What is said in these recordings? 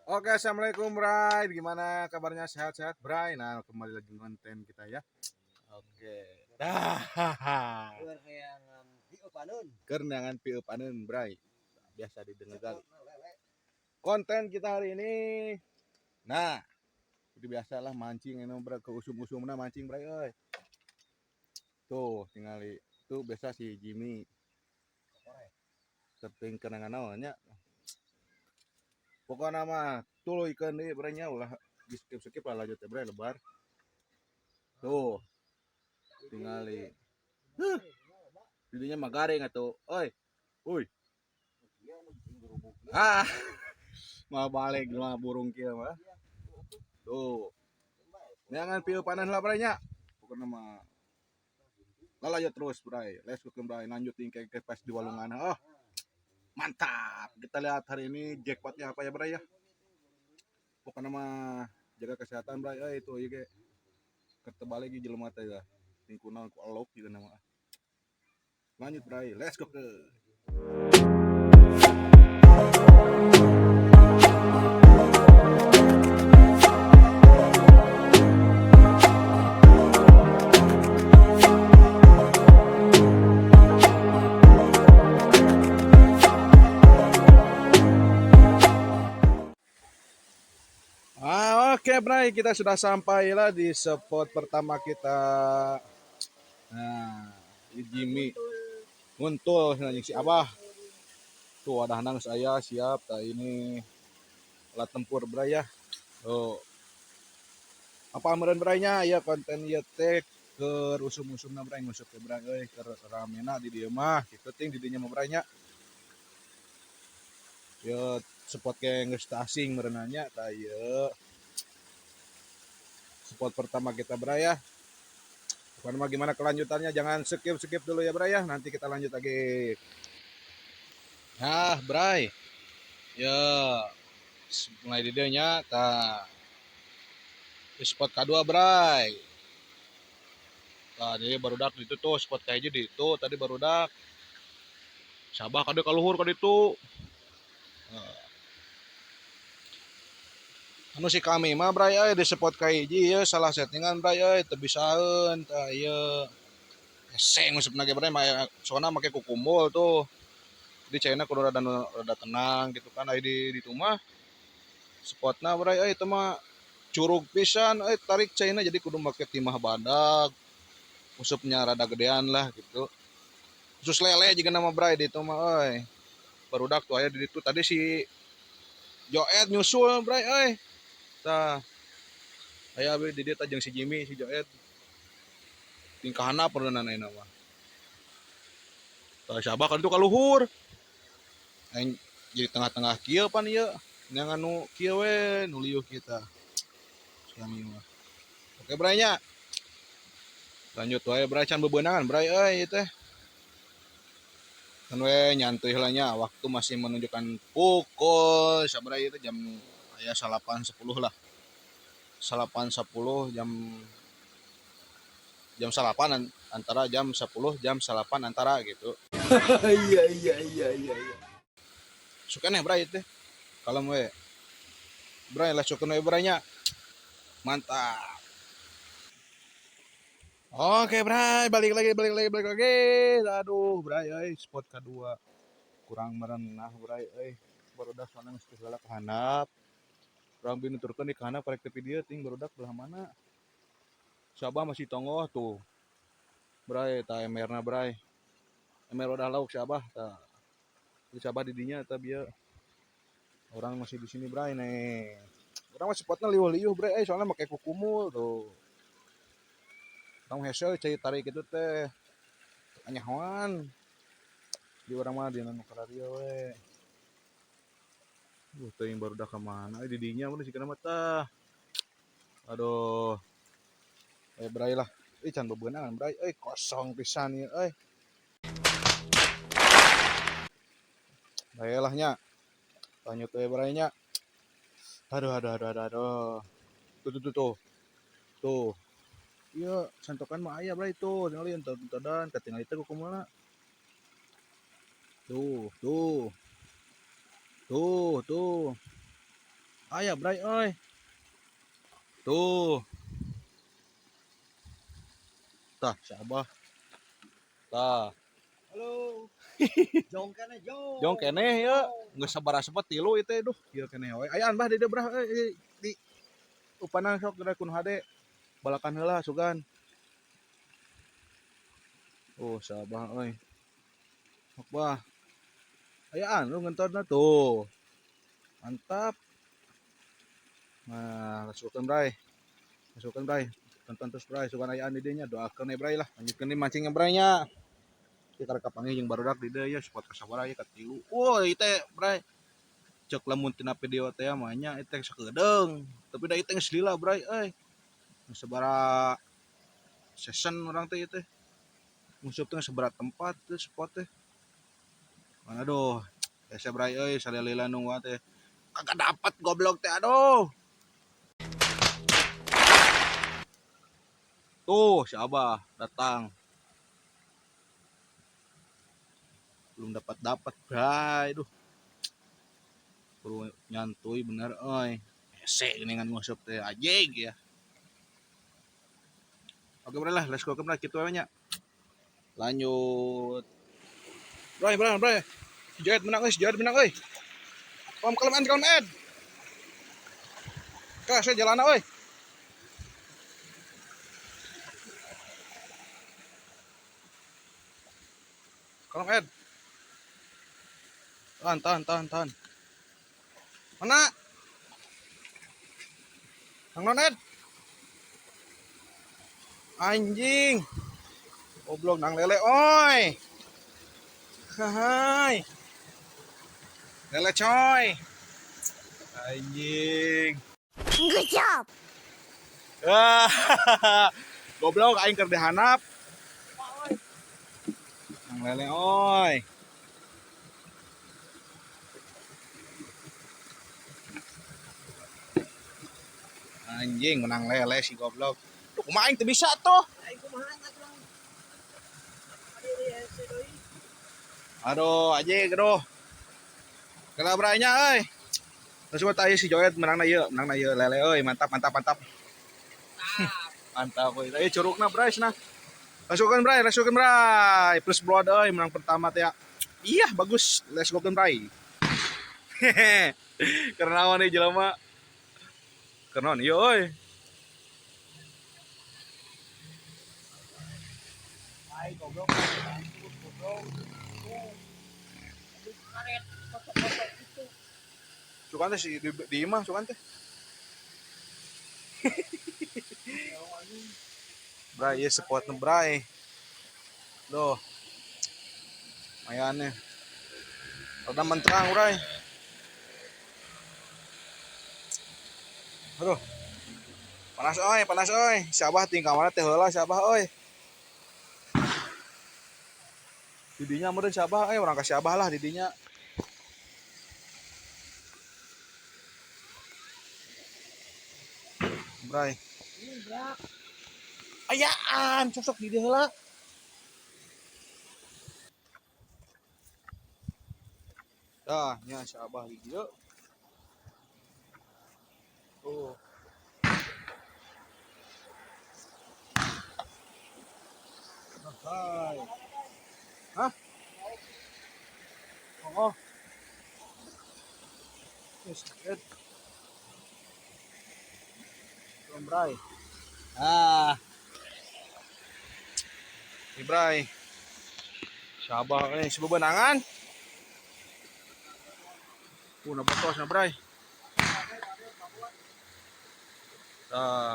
Oke, assalamualaikum Bray. Gimana kabarnya? Sehat-sehat Bray? Nah, kembali lagi konten kita ya. Oke. Dah. Kerenangan pieu paneun Bray. Biasa didengar kali. Konten kita hari ini, nah, seperti biasalah mancing ini Bray, ke usum-usumna mancing Bray euy. Tuh, tinggali. Tuh biasa si Jimmy. Teping kenangan naonnya. Pokoknya mah tuh ikan deui Bray nya ulah di skip-skip lah lanjut ya Bray lebar. Tuh, tinggali. Jadinya magaring atau, oi, uy, ah, mau balik mah burung kia mah. Tuh, jangan pieu panen lah Bray nya. Pokoknya mah lanjut terus Bray. Let's go Bray, lanjut tingkai ke pas di walungan. Oh, mantap. Kita lihat hari ini jackpotnya apa ya Bray ya. Pokoknya mah jaga kesehatan Bray. Itu ya ketebalik di jelema teh ya. Tingkunan ku elok gitu nama. Lanjut Bray, let's go ke. Oke Bray, kita sudah sampai lah di spot pertama kita. Nah, di Jimmy nguntul nanya si Abah. Tuh ada nang saya siap. Nah, ini alat tempur Bray ya. Oh, apa meureun Braynya ya konten ieu teh ke usum-usumna Bray ngusuk ke Bray euy ke ramena di dieu mah kitu ting di dinya mah Braynya. Ye spot ke geus teu asing meureunanya tah ieu spot pertama kita Bray ya. Pokoknya mah gimana kelanjutannya jangan skip dulu ya Bray ya. Nanti kita lanjut lagi. Nah, Bray. Ya, mulai di dieu nya tah spot kedua Bray. Nah, jadi barudak di itu tuh spot kayak jadi itu tadi barudak. Sabah kade kaluhur kade itu. Nah, anu si kami mah Bray di spot kayak hiji ya salah settingan Bray teu bisaeun tah ieu hese ngusupna ge Bray mah soalna make kukumbul tuh. Jadi cairna kudu rada tenang gitu kan aya di rumah spotna Bray itu mah curug pisan tarik cairna jadi kudu make timah badag usupnya rada gedean lah gitu. Khusus lele juga nama Bray di itu mah barudak tuh aya di itu tadi si Joed nyusul Bray tah aya abdi di dieu tah jeung si Jimmy si Joed tingkahna peureunana ayeuna mah tah sabah kan itu kaluhur aing jadi tengah-tengah kieu pan ieu yang anu kieu we nu lieuh kita kami mah oke Bray nya lanjut wae Bray can bebeunangan Bray ieu teh kan we nyantuy heula nya waktu masih menunjukkan pukul sabaraha itu jam aya 8.10 lah 8.10 jam 8 antara jam 10 jam 8 antara gitu. Iya. Suka nih Bray teh. Kalau we Bray lah suka we Bray nya. Mantap. Oke Bray, balik lagi. Aduh Bray spot kedua. Kurang merenah Bray barudak soalnya geus segala kehandap. Kurang binuturkeun di kehandap korek teu video ting barudak belah mana. Sabah masih tongoh tuh. Bray tah emerna Bray. Emer udah lauk Sabah tah. Di Sabah di dinya tah bieu. Orang masih di sini Bray nih. Orang masih spotnya liuh-liuh Bray soalnya make kukumul tuh. Orang hese cai tarik itu teh. Anyahoan. Di orang mah di nanu kararia we. Teuing barudak ka mana di dinya mun sikeuna mah tah. Aduh. Bray lah. Can bebeunangan Bray kosong pisan ieu Baiklah nya. Lanjut we Bray nya. Aduh. Tuh. Tuh. Iya, santokan mah aya Bray tuh. Tinggal entot-entotan katingal itu kumaha. Tuh. Aya bray euy. Tuh, tah si Abah. Tah, Halo. Jong kene jong. jong keneh ya. Geus sabaraha sepet tilu itu duh, ieu keneh we. Aya Mbah di dieu brah di upana sok geura kun hade. Balakan heula sugan. Oh, sabah euy. Sok bah. Ayaan lu ngentorna tuh. Mantap. Nah, masukkan bray. Masukkan bray. Tonton terus bray, sugan ayaan di dinya doakeun bray lah. Lanjutkeun di mancingnya braynya. Kita karek kapanggih jeung barudak di dieu ya spot kasabaraha ya katilu. Woi teh bray. Cek lamun tina video teh mah nya teh sakedeung. Tapi da teh geus lila bray euy. Sabaraha season orang teh teh. Musuh teh seberat tempat teh spot teh. Aduh, ese bray euy salila nu teh. Kagak dapat goblok teh aduh. Tuh si Abah datang. Belum dapat bray. Duh. Perlu nyantui bener euy. Ese geuningan nguseup teh ajeg ya. Oke bray lah, let's go ke bray kitu we nya. Lanjut. Bray. Si Joet menang euy, si Joet menang euy. Kalem Ed. Kah, saya jalan euy. Kalem Ed. Tahan. Mana? Kang Non Ed. Anjing. Goblok nang lele oi. Hai. Lele coy. Anjing. Good job. Goblok aing keur dihanap. Nang lele oi. Anjing menang lele si goblok. Tuh kumaha aing teu bisa tuh. Aing kumaha atuh. Aduh, anjing aduh. Kena branya euy. Terus buat ayo si Joet menang na ieu lele euy, mantap. Mantap euy. Ayo curugna bray cenah. Rasukeun bray. Plus blood euy menang pertama teh ya. Iya, bagus. Let's go bray. Karena awan nih jelema. Kenon ieu euy. Ai goblok. Sukan teh si di imah sukan teh. Bray, ieu spotna bray. Duh. Mayane. Rada menterang bray. Aduh. Panas euy. Si Abah tingkah mana teh heula si Abah euy. Didinya meureun si Abah euy, urang ka si Abah lah didinya. Bray. Ayaan, sosok di dieu heula. Dah, nya si Abah di dieu. Tuh. Hai. Hah? Oh. Yes, good. Bray. Ni Bray. Sabah ini sebebenangan. Nabatos na Bray.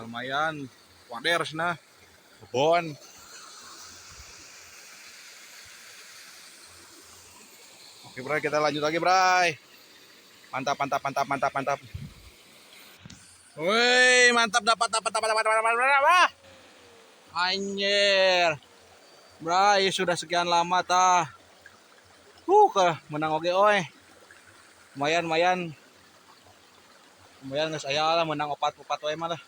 Lumayan. Waders na. Bon. Oke Bray, kita lanjut lagi Bray. Mantap. Woi, mantap dapat. Anjir. Bray, sudah sekian lama tah. Menang oge oi. Lumayan geus aya lah menang opat wae mah lah.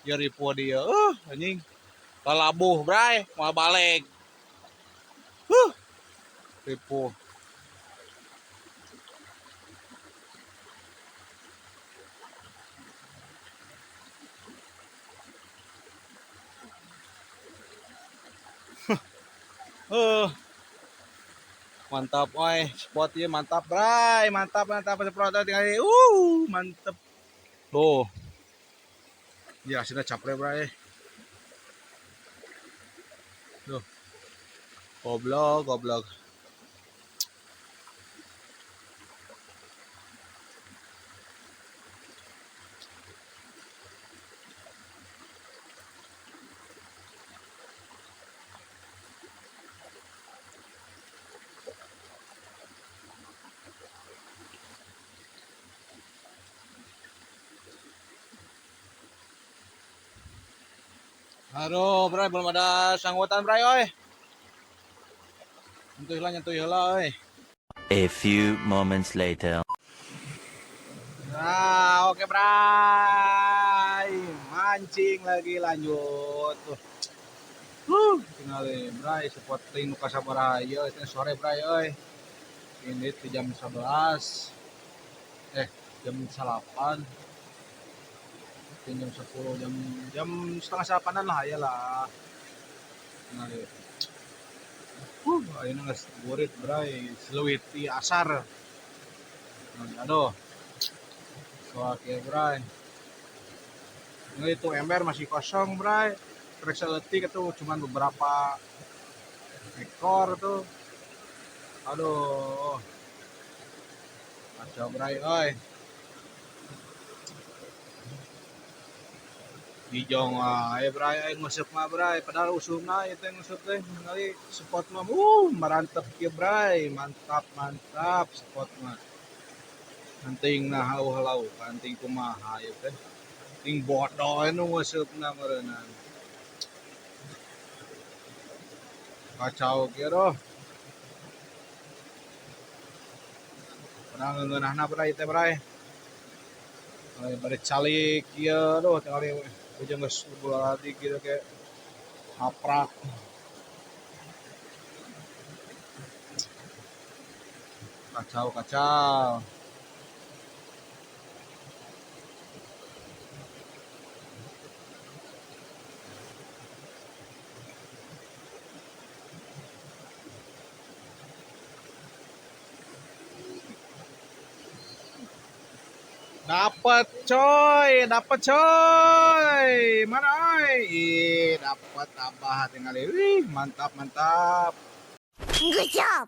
Ieu ripu dia. Anjing. Lalabuh, Bray, mau balik. Ripu. Uh, mantap, oi. Spot ieu mantap, bray. Mantap, mantap. Spot tinggal mantap. Tuh. Ya, sudah capre, bray. Tuh. Goblok, goblok. Aduh, bray, belum ada sanggutan, bray, oi. Nyentuh heula, oi. A few moments later. Nah, oke, bray. Mancing lagi lanjut. Tuh. Tinggal bray, seperti nu kasabaraha ieu teh sore, bray, oi. Ini di jam 11. Jam 8. Jam 10, jam setengah 8-an lah ya lah. Nah, ini nggak burit, bray. Selewiti asar. Nah, aduh. Oke, bray. Ini itu ember masih kosong, bray. Periksa letik itu cuma beberapa ekor tuh. Aduh. Kacau, bray, oi. Dijong wae, bray, aing nguseup mah, bray. Padahal usumna ieu teh nguseup teh ningali spot mah marantep kieu, bray. Mantap, mantap spot mah. Penting nah hau-halau, penting kumaha ieu teh. Ting bodoh nu ngeuseupna meureunana. Kacau kieu doh. Padahal ngeunahna, bray, teh, bray. Bari calik kieu doh tingali ujung geus bola lagi gitu kayak haprak. Kacau, kacau. Dapat coy, dapat coy. Mana oi? Ih, dapat abah tinggal. Wih, mantap, mantap. Good job.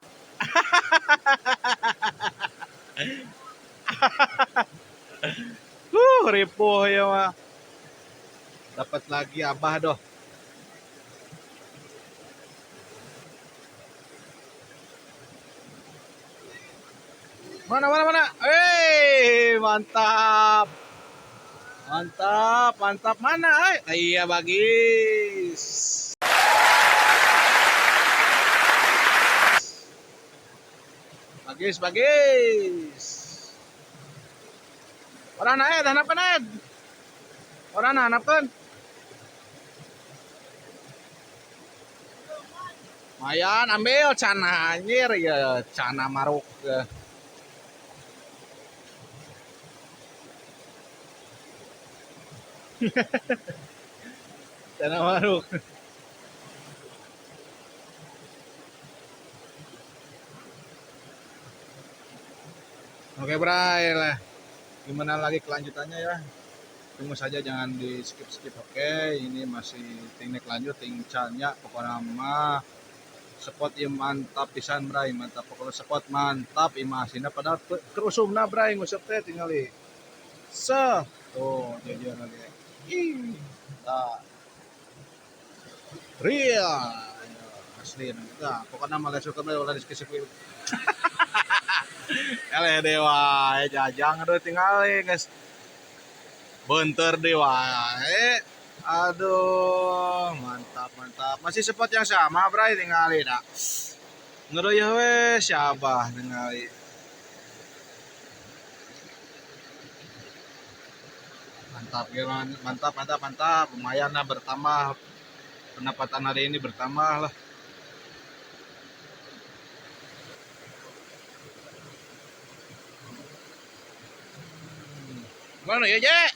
Ripuh ya mah. Dapat lagi abah doh. Mana, mana, mana? Mantap. Mantap, mantap. Mana, iya, bagis. Bagis, bagis. Orang naik, hanapkan, Ed. Orang hanapkan. Mayan, ambil cana anjir ya, cana maruk. Cana maruk. Oke, Bray lah. Gimana lagi kelanjutannya ya? Tunggu saja, jangan di skip-skip. Oke, ini masih teknik lanjut, tingcanya pokoknya mah spot yang mantap pisan, Bray, mantap pokoknya spot mantap imasinya padahal kerusumna, Bray, ngusep teh tinggal tuh jajar lagi. Ih, nah, real asli nah, pokoknya malah suka ulah diskusi. Eleh dewa jajang aduh tinggal guys. Bentar dewa. Aduh, mantap, mantap. Masih spot yang sama, Bray, tinggali dah. Ngeroyah we siapa tinggali. Mantap, gimana? Mantap, mantap, mantap. Lumayan lah bertambah. Pendapatan hari ini bertambah lah. Mana ya, Jek?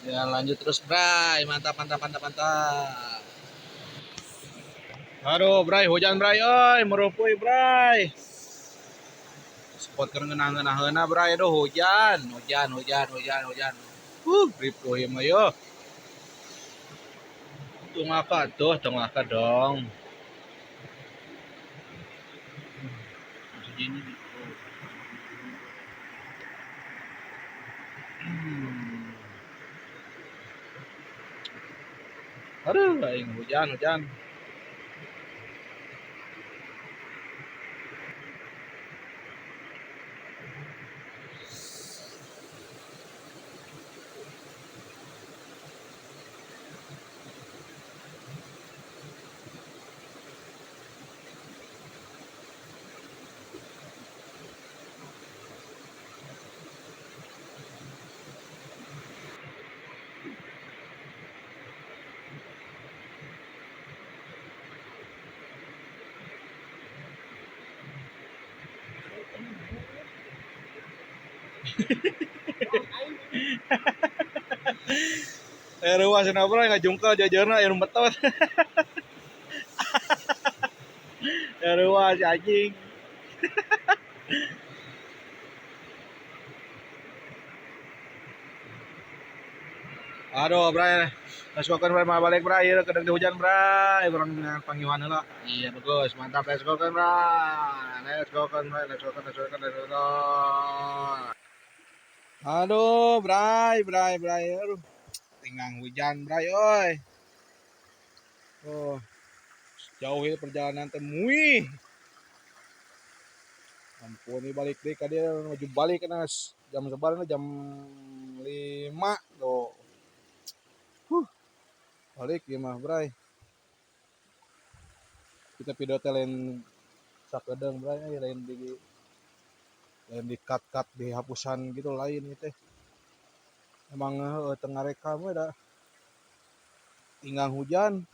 Ya lanjut terus Bray, mantap mantap mantap mantap. Aduh Bray, hujan Bray, oi merupui Bray. Spot keur ngeunah-ngeunahna Bray, aduh hujan, hujan hujan hujan hujan. Ripuh mah yo. Tungaka tuh, tungaka dong. Segini gitu. Aduh, aing hujan hujan. Ruas cenah Bray ngajungkel jajarna aya nu metot. Ruas anjing. Aduh, Bray. Let's go kan Bray, mau balik Bray, ieu kedeng hujan Bray. Urang panggihan heula. Iya bagus, mantap. Let's go kan Bray. Let's go kan Bray, let's go kan, let's go kan, let's go kan. Aduh, Bray, Bray, Bray. Aduh, tinggang hujan Bray euy. Oh, jauh ya perjalanan temui. Ampun, ini balik deh ka dia maju balik kana jam sebarang jam 5 tuh. Balik ya mah Bray. Kita video lain sakedeng Bray, lain di cut di hapusan gitu lain itu. Emang tengah rekam we da tinggang hujan.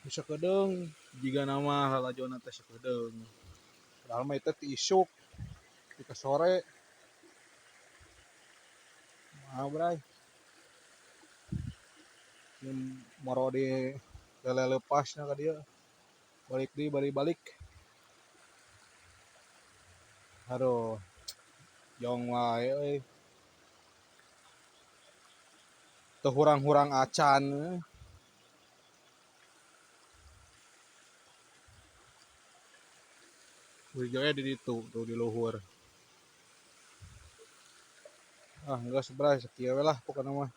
Bisa kedeng jika nama halajona teh sakedeng. Padahal mah itu ti isuk di ke sore. Nah, Bray. Ini moro di lele lepasnya ka dia. Balik. Aduh, jong wae euy. Teu hurang-hurang acan. Wijaya di ditu tuh di luhur. Enggak sebelah sekieu we lah pokoknya mah.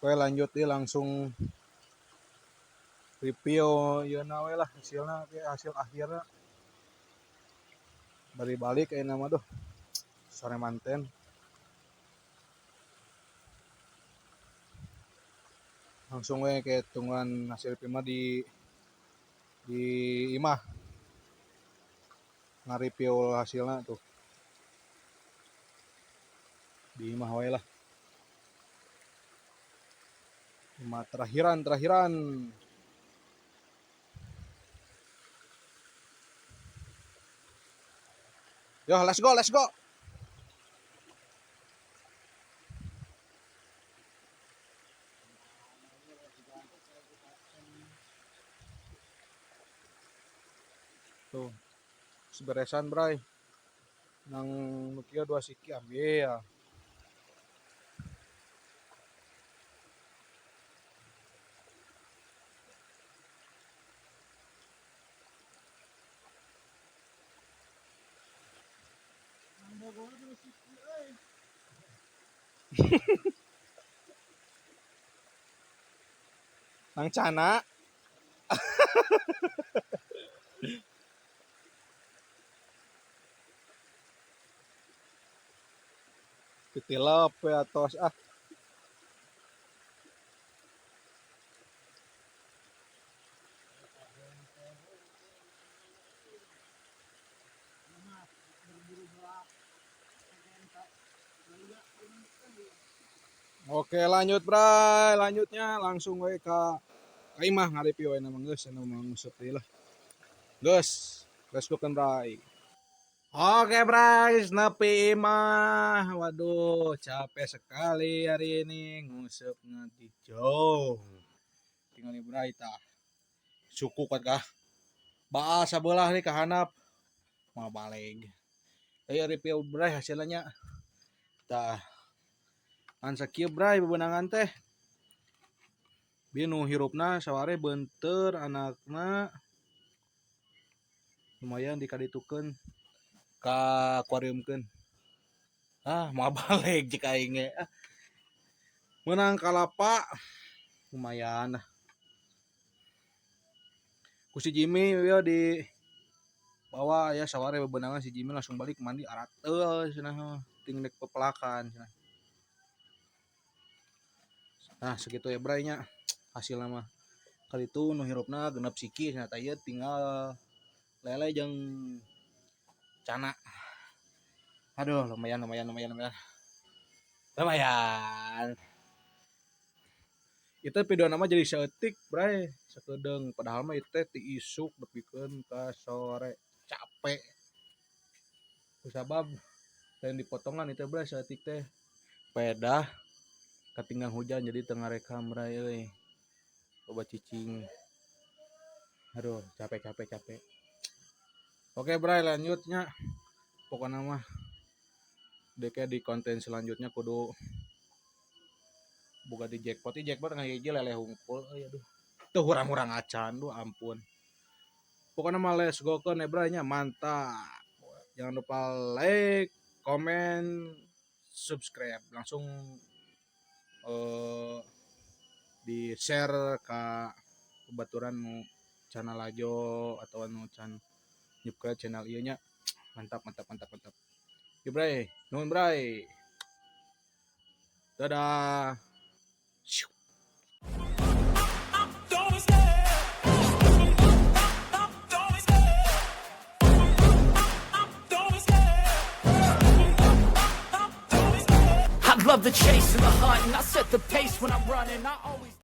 Oke lanjut deh langsung review ieu na we lah hasilna hasil akhirnya. Bari balik ayeuna mah duh. Sore manten. Langsung we ke tungguan hasil mah di imah nge-review hasilnya tuh. Di imah we lah. Imah terakhiran. Yo, let's go. Tuh, seberesan Bray. Nang nukia 2 siki ambil ya. Nang cana. Titilap we atos Oke lanjut Bray, lanjutnya langsung we ka imah ngarepi we na geus anu manguseup deui lah. Geus, let's go kan Bray. Oke, Bray, nepi mah. Waduh, capek sekali hari ini ngusep nanti jauh. Tinggal di Bray tah. Suku kan kah? Bahasa belah nih kahanap. Mau balik. Ayo review Bray hasilnya. Tah. An sakieu Bray bebenangan teh. Binu hirupna saware beunteur anakna. Lumayan dikaditukeun ka akuariumkeun. Mau balik jika aing ge. Menang kalapa lumayan lah. Ku si Jimmy ya di bawa ya saware bebenangan si Jimmy langsung balik mandi arateul cenah ting dek pepelakan cenah. Nah segitu ya Bray nya hasilna mah. Kali itu nu hirupna genep siki cenah tah ieu tinggal lele jeung cana. Aduh lumayan. Itu video nama jadi seetik Bray sakedeung padahal mah itu ti isuk bepikeun ka sore capek kusabab lain dipotongan itu Bray seetik teh pedah katinggang hujan jadi tengah rekam Bray euy coba cicing aduh capek oke Bray lanjutnya pokoknya mah deke di konten selanjutnya kudu buka di jackpot nggak hiji lele hungkul aduh tuh hurang acan tuh ampun pokoknya mah let's go ke nebranya mantap jangan lupa like comment subscribe langsung di share ke kebaturan nu channel ajo atau nu can nyuka channel ieu nya mantap Bray nuhun Bray dadah. I love the chase and the hunt, and I set the pace when I'm running. I always